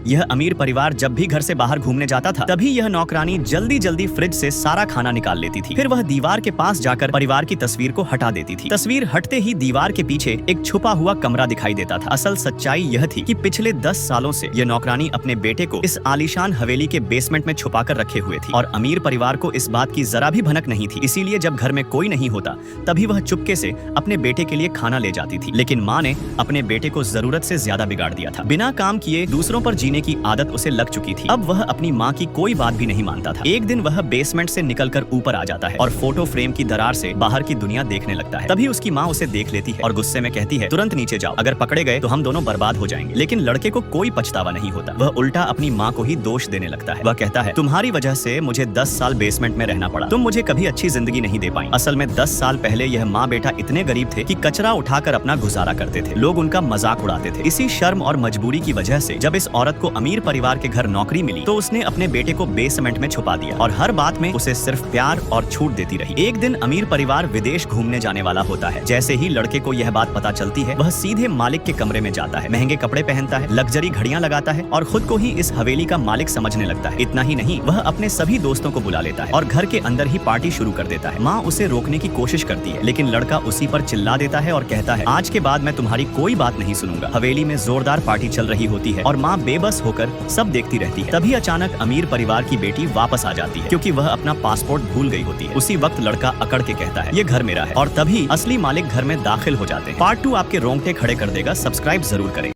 यह अमीर परिवार जब भी घर से बाहर घूमने जाता था तभी यह नौकरानी जल्दी जल्दी फ्रिज से सारा खाना निकाल लेती थी। फिर वह दीवार के पास जाकर परिवार की तस्वीर को हटा देती थी। तस्वीर हटते ही दीवार के पीछे एक छुपा हुआ कमरा दिखाई देता था। असल सच्चाई यह थी कि पिछले 10 सालों से यह नौकरानी अपने बेटे को इस आलीशान हवेली के बेसमेंट में छुपा कर रखे हुए थी और अमीर परिवार को इस बात की जरा भी भनक नहीं थी। इसीलिए जब घर में कोई नहीं होता तभी वह चुपके से अपने बेटे के लिए खाना ले जाती थी। लेकिन माँ ने अपने बेटे को जरूरत से ज्यादा बिगाड़ दिया था। बिना काम किए दूसरों पर जीने की आदत उसे लग चुकी थी। अब वह अपनी माँ की कोई बात भी नहीं मानता था। एक दिन वह बेसमेंट से निकलकर ऊपर आ जाता है और फोटो फ्रेम की दरार से बाहर की दुनिया देखने लगता है। तभी उसकी माँ उसे देख लेती है और गुस्से में कहती है, तुरंत नीचे जाओ, अगर पकड़े गए तो हम दोनों बर्बाद हो जाएंगे। लेकिन लड़के को कोई पछतावा नहीं होता। वह उल्टा अपनी माँ को ही दोष देने लगता है। वह कहता है, तुम्हारी वजह से मुझे 10 साल बेसमेंट में रहना पड़ा। तुम मुझे कभी अच्छी जिंदगी नहीं दे पाई। असल में 10 साल पहले यह माँ बेटा इतने गरीब थे कि कचरा उठाकर अपना गुजारा करते थे। लोग उनका मजाक उड़ाते थे। इसी शर्म और मजबूरी की वजह से जब इस औरत को अमीर परिवार के घर नौकरी मिली तो उसने अपने बेटे को बेसमेंट में छुपा दिया और हर बात में उसे सिर्फ प्यार और छूट देती रही। एक दिन अमीर परिवार विदेश घूमने जाने वाला होता है। जैसे ही लड़के को यह बात पता चलती है वह सीधे मालिक के कमरे में जाता है, महंगे कपड़े पहनता है, लग्जरी घड़ियां लगाता है और खुद को ही इस हवेली का मालिक समझने लगता है। इतना ही नहीं, वह अपने सभी दोस्तों को बुला लेता है और घर के अंदर ही पार्टी शुरू कर देता है। माँ उसे रोकने की कोशिश करती है लेकिन लड़का उसी पर चिल्ला देता है और कहता है, आज के बाद मैं तुम्हारी कोई बात नहीं सुनूंगा। हवेली में जोरदार पार्टी चल रही होती है और माँ बेबस होकर सब देखती रहती है। तभी अचानक अमीर परिवार की बेटी वापस आ जाती है क्योंकि वह अपना पासपोर्ट भूल गई होती है। उसी वक्त लड़का अकड़ के कहता है, ये घर मेरा है, और तभी असली मालिक घर में दाखिल हो जाते हैं। पार्ट 2 आपके रोंगटे खड़े कर देगा। सब्सक्राइब जरूर करें।